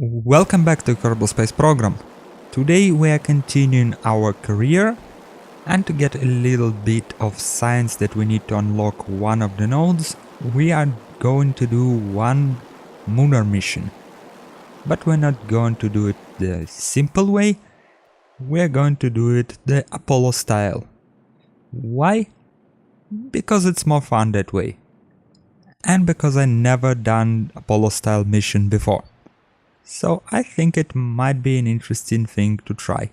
Welcome back to Kerbal Space Program. Today we are continuing our career, and to get a little bit of science that we need to unlock one of the nodes, we are going to do one lunar mission. But we're not going to do it the simple way, we're going to do it the Apollo style. Why? Because it's more fun that way. And because I never done Apollo style mission before. So I think it might be an interesting thing to try.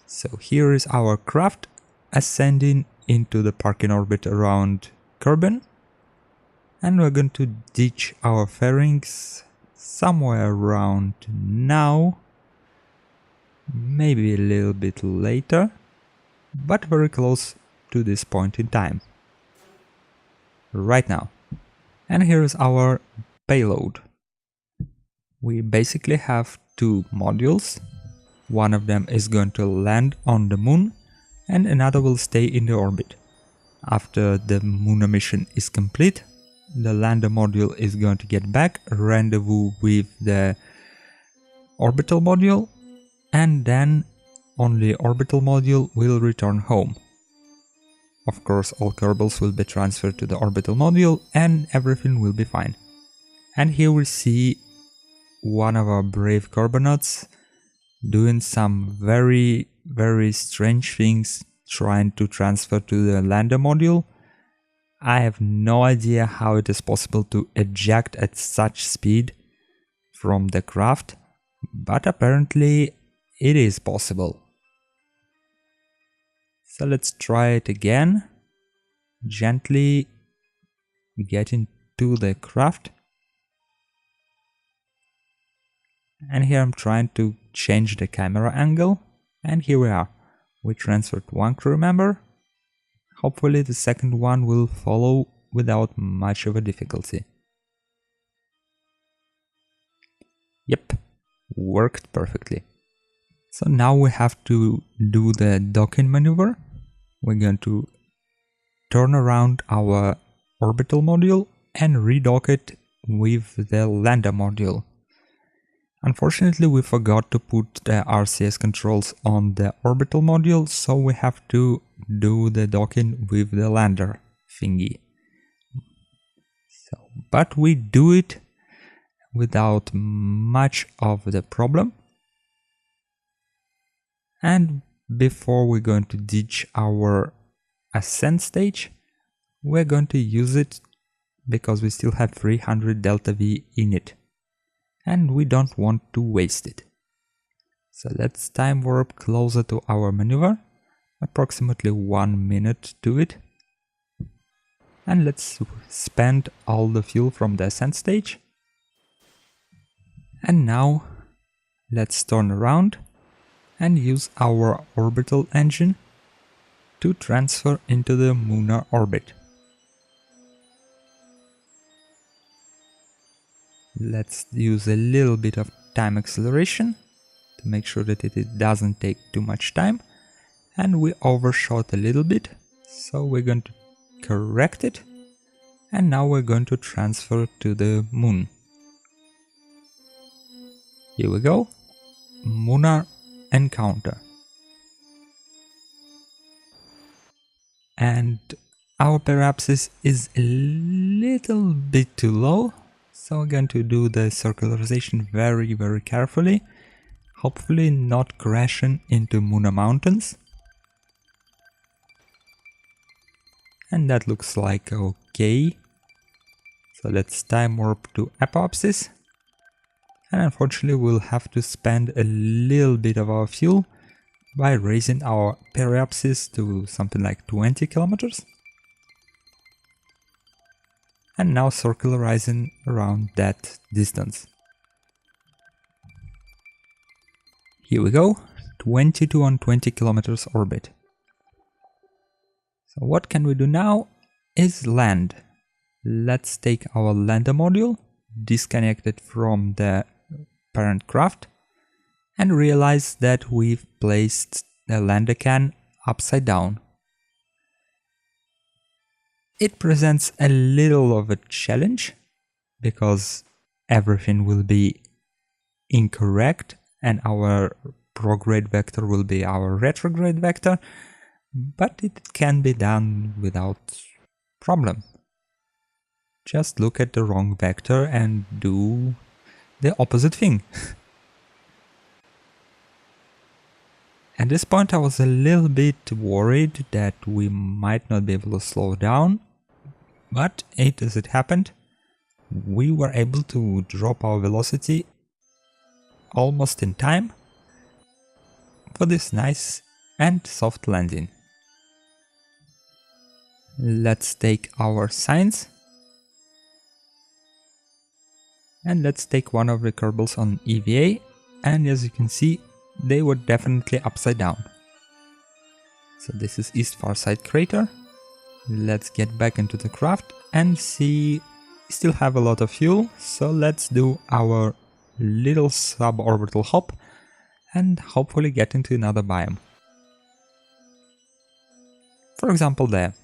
So here is our craft ascending into the parking orbit around Kerbin, and we're going to ditch our fairings somewhere around now, maybe a little bit later, but very close to this point in time. Right now. And here is our payload. We basically have two modules. One of them is going to land on the moon and another will stay in the orbit. After the lunar mission is complete, the lander module is going to get back, rendezvous with the orbital module, and then only orbital module will return home. Of course, all Kerbals will be transferred to the orbital module and everything will be fine. And here we see one of our brave Kerbonauts doing some very strange things, trying to transfer to the lander module. I have no idea how it is possible to eject at such speed from the craft, but apparently it is possible. So let's try it again. Gently get into the craft. And here I'm trying to change the camera angle, and here we are. We transferred one crew member. Hopefully the second one will follow without much of a difficulty. Yep, worked perfectly. So now we have to do the docking maneuver. We're going to turn around our orbital module and redock it with the lander module. Unfortunately, we forgot to put the RCS controls on the orbital module, so we have to do the docking with the lander thingy. But we do it without much of the problem. And before we're going to ditch our ascent stage, we're going to use it because we still have 300 delta V in it. And we don't want to waste it. So let's time warp closer to our maneuver, approximately 1 minute to it. And let's spend all the fuel from the ascent stage. And now let's turn around and use our orbital engine to transfer into the lunar orbit. Let's use a little bit of time acceleration to make sure that it doesn't take too much time. And we overshot a little bit, so we're going to correct it. And now we're going to transfer to the moon. Here we go. Lunar encounter. And our periapsis is a little bit too low. So we're going to do the circularization very carefully, hopefully not crashing into lunar mountains. And that looks like okay. So let's time warp to Apoapsis. And unfortunately we'll have to spend a little bit of our fuel by raising our periapsis to something like 20 kilometers. And now circularizing around that distance. Here we go, 22 on 20 kilometers orbit. So what can we do now is land. Let's take our lander module, disconnect it from the parent craft, and realize that we've placed the lander can upside down. It presents a little of a challenge, because everything will be incorrect and our prograde vector will be our retrograde vector, but it can be done without problem. Just look at the wrong vector and do the opposite thing. At this point I was a little bit worried that we might not be able to slow down, but as it happened, we were able to drop our velocity almost in time for this nice and soft landing. Let's take our signs and let's take one of the Kerbals on EVA, and as you can see, they were definitely upside down. So this is east far side crater. Let's get back into the craft and see, we still have a lot of fuel, so let's do our little suborbital hop and hopefully get into another biome. For example there.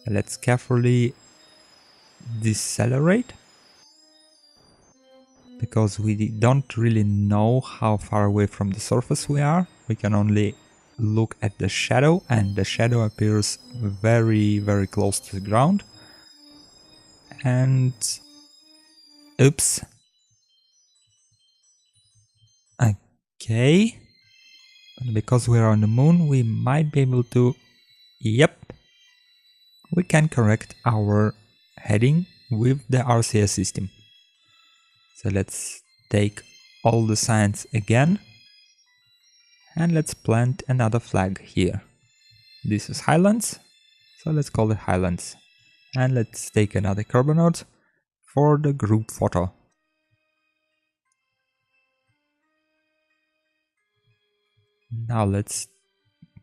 Let's carefully decelerate, because we don't really know how far away from the surface we are. We can only look at the shadow, and the shadow appears very, very close to the ground. And oops. Okay. Because we're on the moon, we might be able to... Yep. We can correct our heading with the RCS system. So let's take all the signs again and let's plant another flag here. This is Highlands, so let's call it Highlands. And let's take another Kerbal node for the group photo. Now let's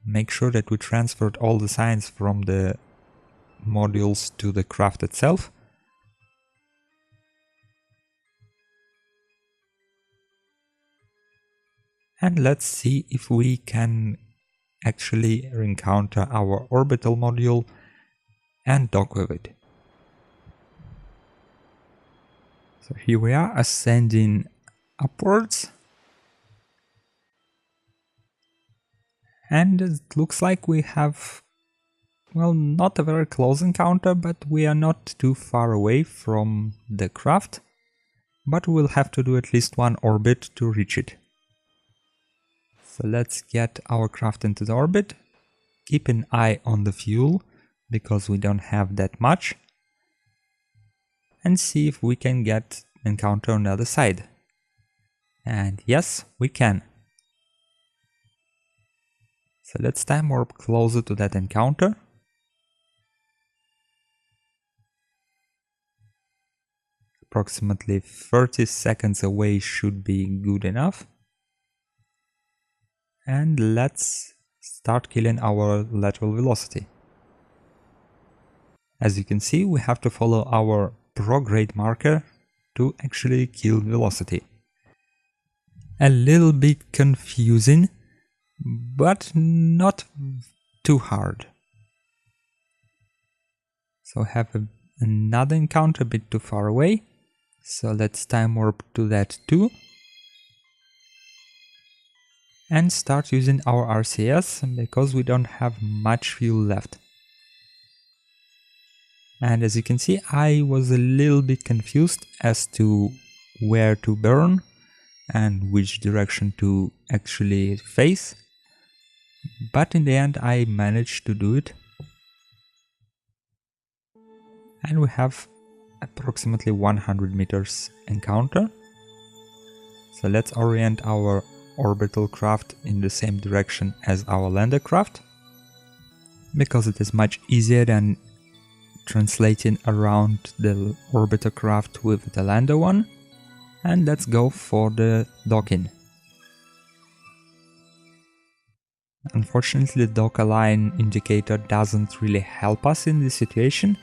make sure that we transferred all the signs from the modules to the craft itself. And let's see if we can actually encounter our orbital module and dock with it. So here we are ascending upwards. And it looks like we have, well, not a very close encounter, but we are not too far away from the craft. But we'll have to do at least one orbit to reach it. So let's get our craft into the orbit, keep an eye on the fuel, because we don't have that much, and see if we can encounter on the other side. And yes, we can. So let's time warp closer to that encounter. Approximately 30 seconds away should be good enough. And let's start killing our lateral velocity. As you can see, we have to follow our prograde marker to actually kill velocity. A little bit confusing, but not too hard. So have another encounter a bit too far away. So let's time warp to that too. And start using our RCS, because we don't have much fuel left. And as you can see, I was a little bit confused as to where to burn and which direction to actually face. But in the end I managed to do it. And we have approximately 100 meters encounter. So let's orient our orbital craft in the same direction as our lander craft, because it is much easier than translating around the orbiter craft with the lander one. And let's go for the docking. Unfortunately, the dock align indicator doesn't really help us in this situation,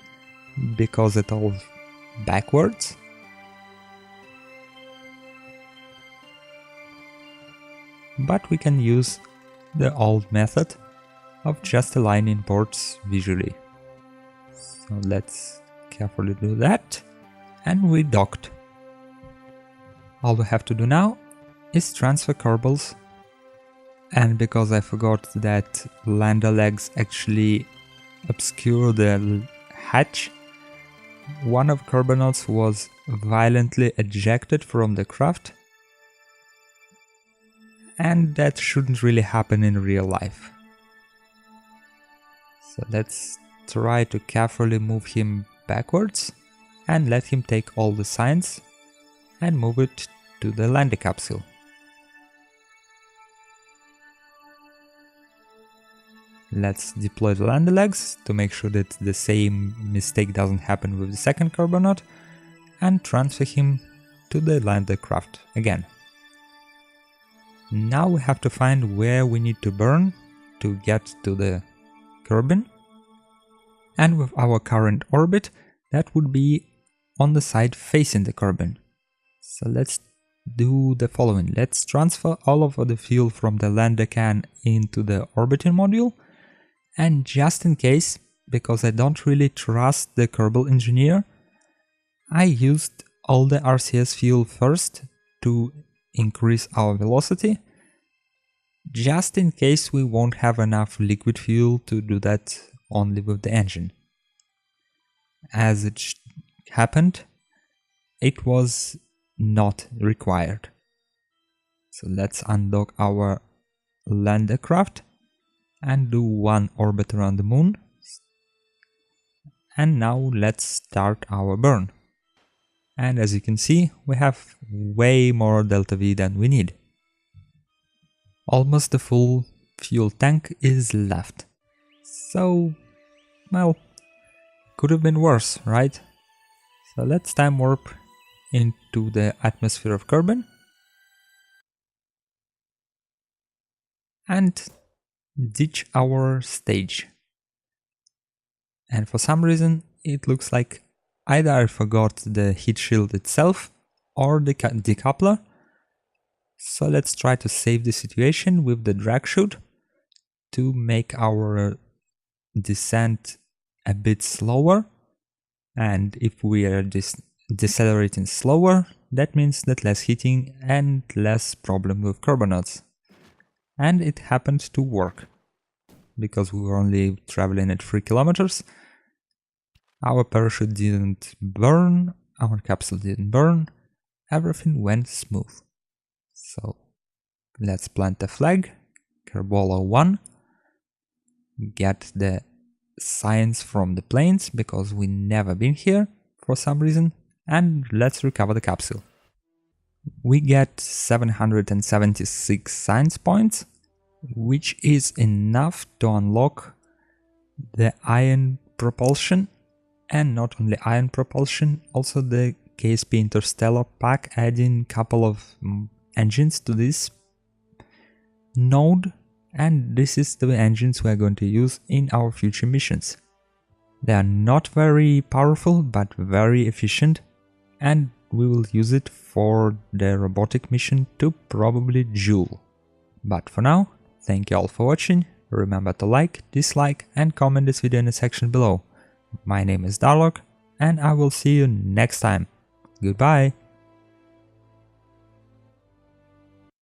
because it's all backwards. But we can use the old method of just aligning ports visually. So let's carefully do that, and we docked. All we have to do now is transfer Kerbals, and because I forgot that lander legs actually obscure the hatch, one of Kerbonauts was violently ejected from the craft, and that shouldn't really happen in real life. So let's try to carefully move him backwards and let him take all the signs and move it to the lander capsule. Let's deploy the lander legs to make sure that the same mistake doesn't happen with the second Kerbonaut, and transfer him to the lander craft again. Now we have to find where we need to burn to get to the Kerbin, and with our current orbit that would be on the side facing the Kerbin. So let's do the following. Let's transfer all of the fuel from the lander can into the orbiting module, and just in case, because I don't really trust the Kerbal engineer, I used all the RCS fuel first to increase our velocity, just in case we won't have enough liquid fuel to do that only with the engine. As it happened, it was not required. So let's undock our lander craft and do one orbit around the moon. And now let's start our burn. And as you can see, we have way more delta V than we need. Almost the full fuel tank is left. So, well, could have been worse, right? So let's time warp into the atmosphere of Kerbin and ditch our stage. And for some reason it looks like either I forgot the heat shield itself or the decoupler. So let's try to save the situation with the drag chute to make our descent a bit slower. And if we are decelerating slower, that means that less heating and less problem with Kerbonauts. And it happened to work, because we were only traveling at 3 kilometers. Our parachute didn't burn, our capsule didn't burn, everything went smooth. So let's plant a flag, Kerbollo I, get the signs from the planes because we never been here for some reason, and let's recover the capsule. We get 776 science points, which is enough to unlock the ion propulsion, and not only ion propulsion, also the KSP Interstellar pack, adding a couple of engines to this node, and this is the engines we are going to use in our future missions. They are not very powerful but very efficient, and we will use it for the robotic mission to probably Joule. But for now, thank you all for watching. Remember to like, dislike and comment this video in the section below. My name is Darlock, and I will see you next time. Goodbye!